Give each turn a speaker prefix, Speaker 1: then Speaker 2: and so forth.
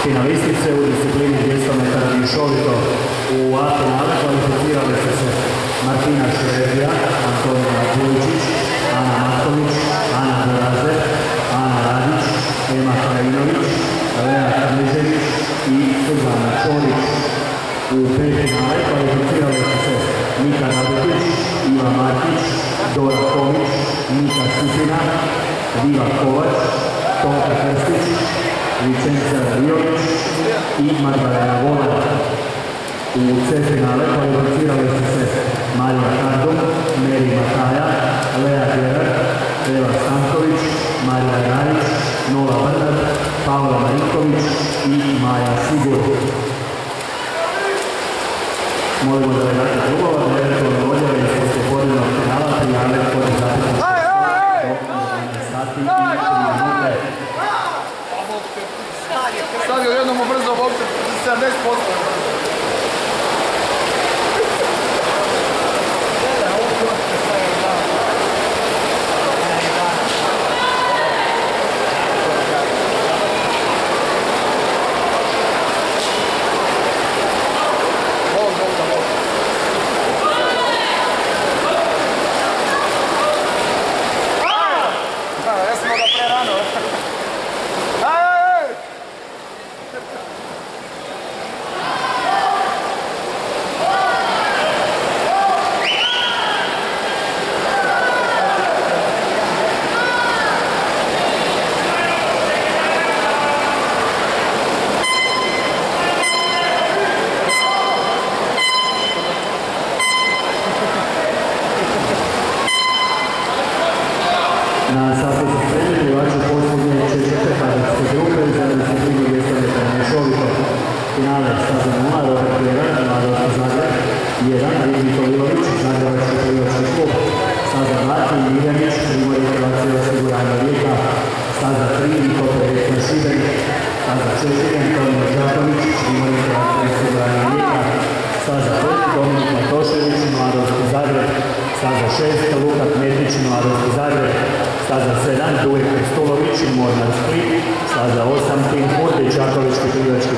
Speaker 1: Finalistice u disciplini 200 metara mješovito u A finale kvalificirali su se Martina Šerežija, Antonija Đuličić, Ana Matković, Ana Boraze, Ana Radić, Ema Krajinović, Lena Karnižević i Suzana Čorić. U B finale kvalificirali su se Nika Radetić, Iva Markić, Dora Ković, Nika Supina, Diva Kovač, Tonka Krstić, Vicenca Riović i Magdalena Volar. U C finale kvalificirali su se Marija Kardum, Meri Mataja, Lea Gerard, Eva Stanković, Marija Rarić, Nova Brnad, Pavla Marinković i Maja Sigur. Molimo da vedate klubova, da eventualno odjave iz poslijepodnevnog finala prijave kod zapisnika do 11 sati i 3 minute.
Speaker 2: Stavio jednom ubrzo u opće 70%.
Speaker 1: Na sastavu su spremljeni vađu posljednje četvrte kadetske grupe za disciplinu 200 metara mješovito. Finale staza 0, Robert 1, Mladost Zagreb 1, Rini Tolilović, Zagrebački plivački klub. Staza 2, Tim Miljanić, Primorje Hrvatske osiguranja Rijeka. Staza 3, Niko Perećna Šibenik. Staza 4, Antonio Đaković, Primorje Hrvatske osiguranja Rijeka. Staza 5, Dominik Matošević, Mladost Zagreb. Staza 6, Luka Kmetić, Mladost Zagreb. Staza 7, Duje Krstulović, Mornar Split. Staza 8, Tim Kurti, Čakovički plivački